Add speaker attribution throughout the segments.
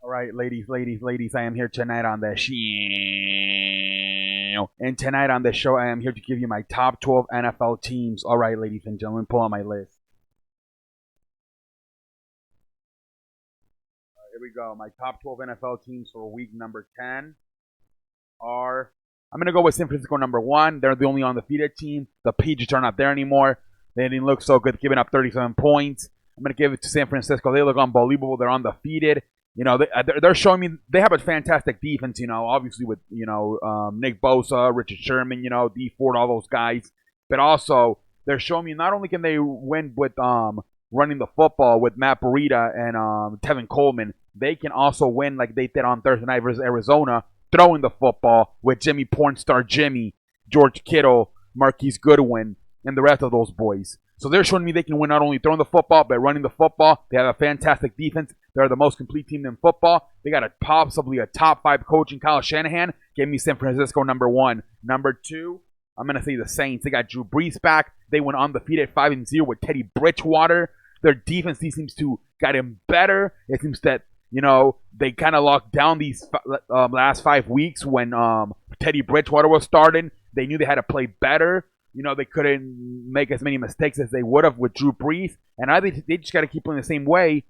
Speaker 1: All right, ladies, I am here tonight on the show. And tonight on the show, I am here to give you my top 12 NFL teams. All right, ladies and gentlemen, pull on my list. Here we go. My top 12 NFL teams for week number 10 are. I'm going to go with San Francisco number one. They're the only undefeated team. The Patriots are not there anymore. They didn't look so good, giving up 37 points. I'm going to give it to San Francisco. They look unbelievable. They're undefeated. They're showing me they have a fantastic defense. Obviously with Nick Bosa, Richard Sherman, D Ford, all those guys. But also they're showing me not only can they win with running the football with Matt Breida and Tevin Coleman, they can also win like they did on Thursday night versus Arizona, throwing the football with Jimmy Pornstar Jimmy, George Kittle, Marquise Goodwin, and the rest of those boys. So they're showing me they can win not only throwing the football, but running the football. They have a fantastic defense. They're the most complete team in football. They got possibly a top 5 coach in Kyle Shanahan. Give me San Francisco number one. Number two, I'm going to say the Saints. They got Drew Brees back. They went undefeated 5-0 with Teddy Bridgewater. Their defense seems to got him better. It seems that they kind of locked down these last 5 weeks when Teddy Bridgewater was starting. They knew they had to play better. They couldn't make as many mistakes as they would have with Drew Brees. And I think they just got to keep playing the same way.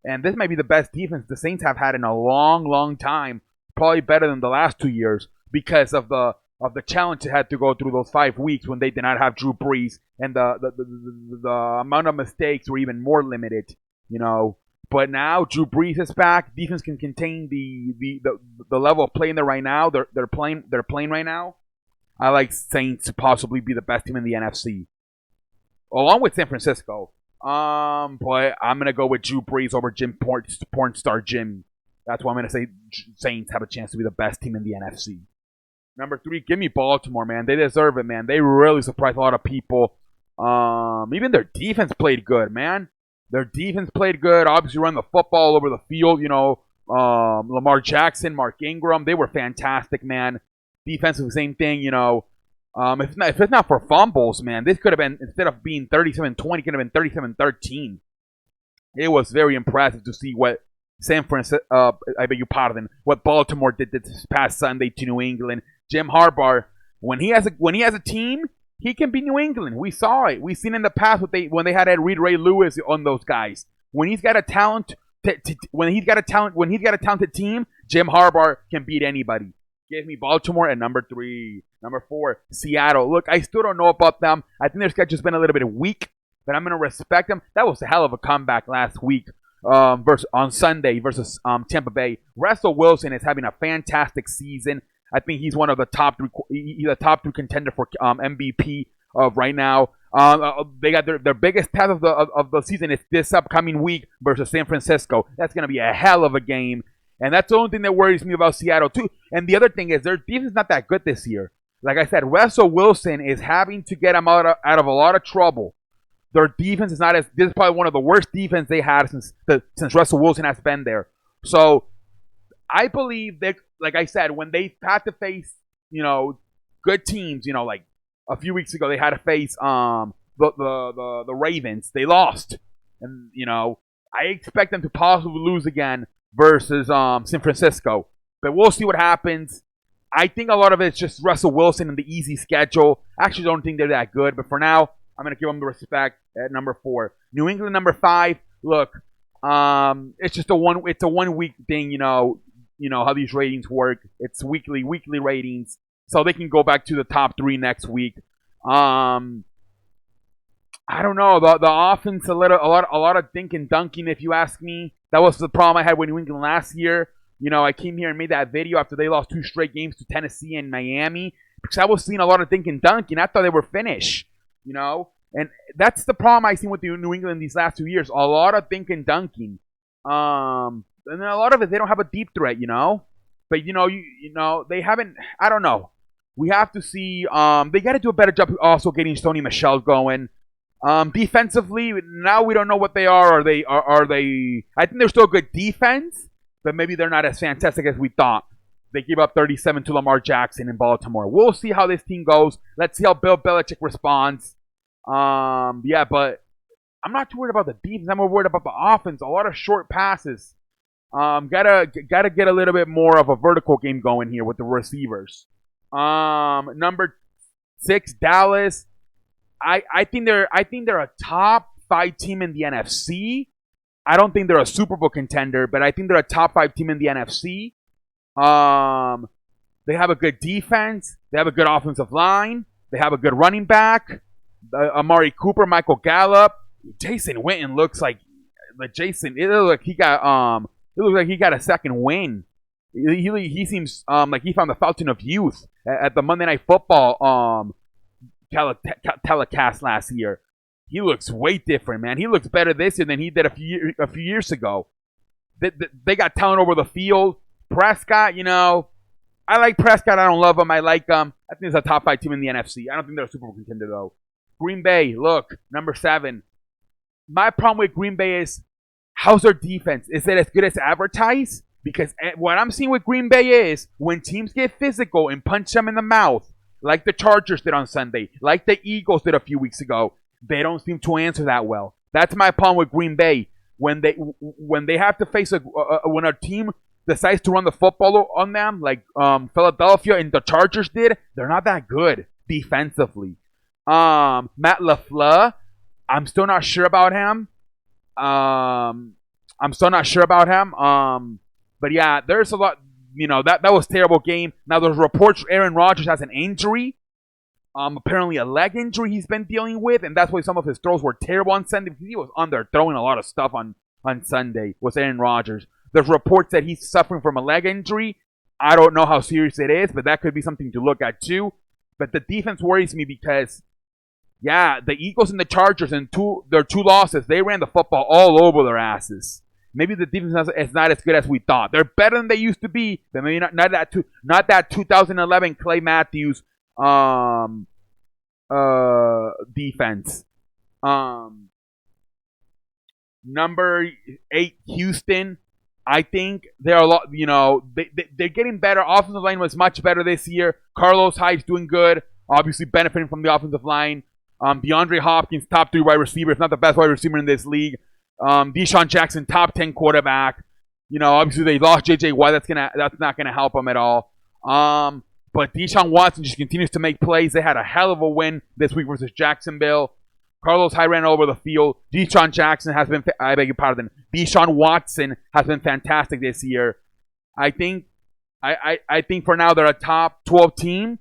Speaker 1: And this might be the best defense the Saints have had in a long, long time. Probably better than the last 2 years because of the challenge they had to go through those 5 weeks when they did not have Drew Brees, and the amount of mistakes were even more limited. But now Drew Brees is back. Defense can contain the level of play in there right now. They're playing right now. I like Saints to possibly be the best team in the NFC, along with San Francisco. But I'm gonna go with Drew Brees over Jim Pornstar Jim. That's why I'm gonna say Saints have a chance to be the best team in the NFC. Number three, give me Baltimore, man. They deserve it, man. They really surprised a lot of people. Even their defense played good, man. Their defense played good. Obviously, run the football all over the field. Lamar Jackson, Mark Ingram, they were fantastic, man. Defensive, same thing. If it's not for fumbles, man, this could have been, instead of being 37-20, could have been 37-13. It was very impressive to see what San Francisco, I beg your pardon, what Baltimore did this past Sunday to New England. Jim Harbaugh, when he has a team, he can beat New England. We saw it. We've seen in the past when they had Ed Reed, Ray Lewis on those guys. When he's got a talented team, Jim Harbaugh can beat anybody. Give me Baltimore at number three. Number four, Seattle. Look, I still don't know about them. I think their schedule's been a little bit weak, but I'm going to respect them. That was a hell of a comeback last week on Sunday versus Tampa Bay. Russell Wilson is having a fantastic season. I think he's one of the top three. He's a top 3 contender for MVP right now. They got their biggest test of the season is this upcoming week versus San Francisco. That's going to be a hell of a game. And that's the only thing that worries me about Seattle, too. And the other thing is their defense is not that good this year. Like I said, Russell Wilson is having to get them out of a lot of trouble. Their defense is not as... This is probably one of the worst defense they had since Russell Wilson has been there. So, I believe that, like I said, when they had to face, good teams, like a few weeks ago, they had to face the Ravens. They lost. And, I expect them to possibly lose again versus San Francisco. But we'll see what happens. I think a lot of it's just Russell Wilson and the easy schedule. I actually don't think they're that good. But for now, I'm going to give them the respect at number 4. New England, number 5. Look, it's just a 1 week thing, how these ratings work. It's weekly ratings. So they can go back to the top 3 next week. I don't know. The offense, a lot of dink and dunking, if you ask me. That was the problem I had with New England last year. I came here and made that video after they lost 2 straight games to Tennessee and Miami because I was seeing a lot of dink and dunking. I thought they were finished, and that's the problem I've seen with the New England these last 2 years. A lot of dink and dunking, and then a lot of it they don't have a deep threat, But they haven't. I don't know. We have to see. They got to do a better job also getting Sony Michel going. Defensively, now we don't know what they are. Are they? I think they're still a good defense, but maybe they're not as fantastic as we thought. They gave up 37 to Lamar Jackson in Baltimore. We'll see how this team goes. Let's see how Bill Belichick responds. But I'm not too worried about the defense. I'm more worried about the offense. A lot of short passes. Gotta get a little bit more of a vertical game going here with the receivers. Number 6, Dallas. I think they're a top 5 team in the NFC. I don't think they're a Super Bowl contender, but I think they're a top 5 team in the NFC. They have a good defense. They have a good offensive line. They have a good running back. Amari Cooper, Michael Gallup, Jason Witten looks like Jason. It looks like he got It looks like he got a second win. He seems like he found the fountain of youth at the Monday Night Football telecast last year. He looks way different, man. He looks better this year than he did a few years ago. They got talent over the field. Prescott, I like Prescott. I don't love him. I like him. I think it's a top 5 team in the NFC. I don't think they're a Super Bowl contender, though. Green Bay, look, number 7. My problem with Green Bay is, how's their defense? Is it as good as advertised? Because what I'm seeing with Green Bay is, when teams get physical and punch them in the mouth, like the Chargers did on Sunday, like the Eagles did a few weeks ago, they don't seem to answer that well. That's my problem with Green Bay. When they have to face when a team decides to run the football on them, like Philadelphia and the Chargers did, they're not that good defensively. Matt LaFleur, I'm still not sure about him. But yeah, there's a lot. That was a terrible game. Now there's reports Aaron Rodgers has an injury. Apparently a leg injury he's been dealing with, and that's why some of his throws were terrible on Sunday, because he was on there throwing a lot of stuff on Sunday with Aaron Rodgers. There's reports that he's suffering from a leg injury. I don't know how serious it is, but that could be something to look at too. But the defense worries me because, yeah, the Eagles and the Chargers and their 2 losses, they ran the football all over their asses. Maybe the defense is not as good as we thought. They're better than they used to be, but maybe not that 2011 Clay Matthews defense. Number 8, Houston. I think they're a lot. They're getting better. Offensive line was much better this year. Carlos Hyde's doing good. Obviously benefiting from the offensive line. DeAndre Hopkins, top 3 wide receiver. If not the best wide receiver in this league. Deshaun Jackson, top 10 quarterback. Obviously they lost J.J. Watt. That's not gonna help them at all. But Deshaun Watson just continues to make plays. They had a hell of a win this week versus Jacksonville. Carlos Hyde ran over the field. Deshaun Watson has been fantastic this year. I think for now they're a top 12 team.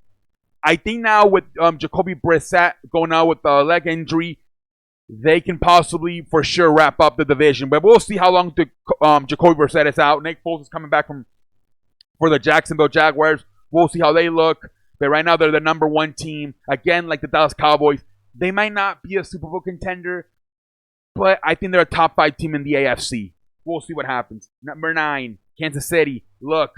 Speaker 1: I think now with Jacoby Brissett going out with the leg injury, they can possibly for sure wrap up the division. But we'll see how long Jacoby Brissett is out. Nick Foles is coming back for the Jacksonville Jaguars. We'll see how they look. But right now they're the number 1 team. Again, like the Dallas Cowboys. They might not be a Super Bowl contender, but I think they're a top 5 team in the AFC. We'll see what happens. Number 9, Kansas City. Look,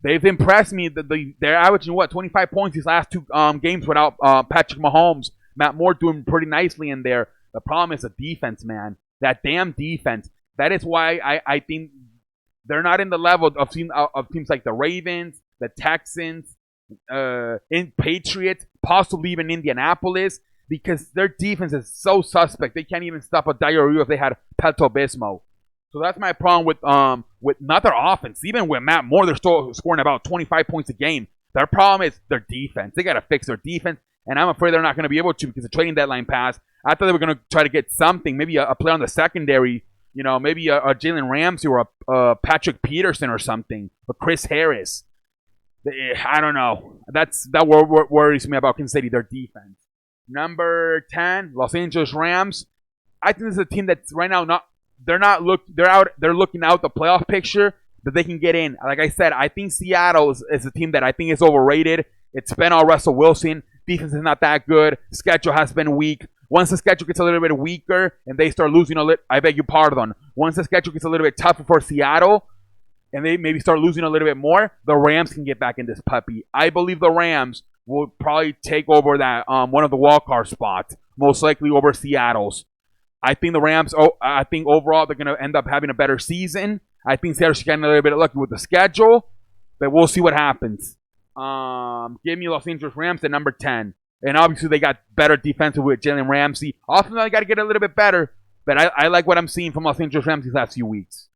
Speaker 1: they've impressed me. They're averaging, 25 points these last 2 games without Patrick Mahomes. Matt Moore doing pretty nicely in there. The problem is the defense, man. That damn defense. That is why I think they're not in the level of teams like the Ravens, the Texans, in Patriots, possibly even Indianapolis, because their defense is so suspect. They can't even stop a diarrhea if they had Pepto-Bismol. So that's my problem with not their offense. Even with Matt Moore, they're still scoring about 25 points a game. Their problem is their defense. They got to fix their defense, and I'm afraid they're not going to be able to because the trading deadline passed. I thought they were going to try to get something, maybe a player on the secondary, maybe a Jalen Ramsey or a Patrick Peterson or something, or Chris Harris. I don't know. That worries me about Kansas City, their defense. Number 10, Los Angeles Rams. I think this is a team that's right now they're looking out the playoff picture that they can get in. Like I said, I think Seattle is a team that I think is overrated. It's been all Russell Wilson. Defense is not that good. Schedule has been weak. Once the schedule gets a little bit weaker and they start losing once the schedule gets a little bit tougher for Seattle and they maybe start losing a little bit more, the Rams can get back in this puppy. I believe the Rams will probably take over that one of the wildcard spots, most likely over Seattle's. I think the Rams, I think overall they're going to end up having a better season. I think Seattle's getting a little bit lucky with the schedule, but we'll see what happens. Give me Los Angeles Rams at number 10. And obviously they got better defensive with Jalen Ramsey. Often they got to get a little bit better, but I like what I'm seeing from Los Angeles Rams these last few weeks.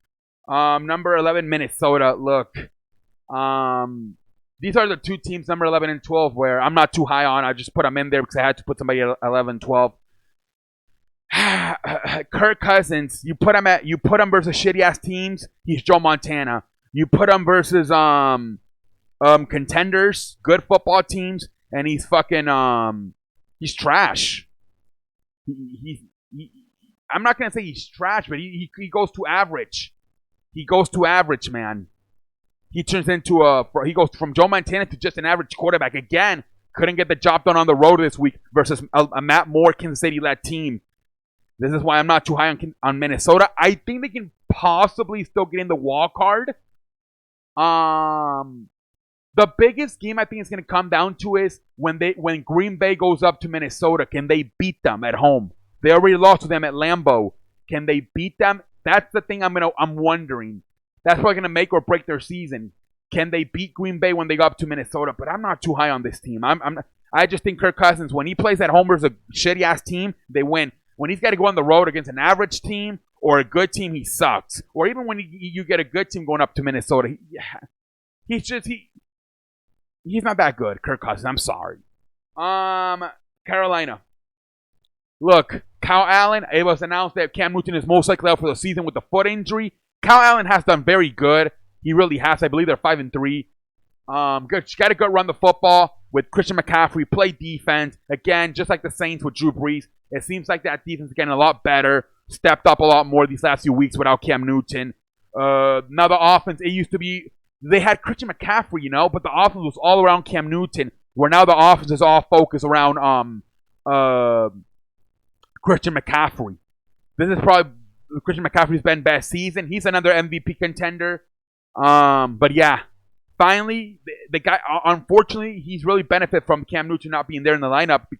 Speaker 1: Number 11, Minnesota. Look, these are the two teams, number 11 and 12, where I'm not too high on. I just put them in there because I had to put somebody at 11, 12. Kirk Cousins, you put him versus shitty ass teams. He's Joe Montana. You put him versus contenders, good football teams, and he's fucking he's trash. I'm not gonna say he's trash, but he goes to average. He goes to average, man. He turns into he goes from Joe Montana to just an average quarterback. Again, couldn't get the job done on the road this week versus a Matt Moore Kansas City-led team. This is why I'm not too high on Minnesota. I think they can possibly still get in the wild card. The biggest game I think is going to come down to is when Green Bay goes up to Minnesota. Can they beat them at home? They already lost to them at Lambeau. Can they beat them? That's the thing I'm wondering. That's probably going to make or break their season. Can they beat Green Bay when they go up to Minnesota? But I'm not too high on this team. I just think Kirk Cousins, when he plays at home versus a shitty ass team, they win. When he's got to go on the road against an average team or a good team, he sucks. Or even when you get a good team going up to Minnesota, he's not that good, Kirk Cousins. I'm sorry. Carolina. Look, Kyle Allen, it was announced that Cam Newton is most likely out for the season with the foot injury. Kyle Allen has done very good. He really has. I believe they're 5-3. Good. Got to go run the football with Christian McCaffrey. Play defense. Again, just like the Saints with Drew Brees. It seems like that defense is getting a lot better. Stepped up a lot more these last few weeks without Cam Newton. Now the offense, it used to be, they had Christian McCaffrey, but the offense was all around Cam Newton, where now the offense is all focused around Christian McCaffrey. This is probably Christian McCaffrey's best season. He's another MVP contender. But yeah, finally, the guy, unfortunately, he's really benefit from Cam Newton not being there in the lineup because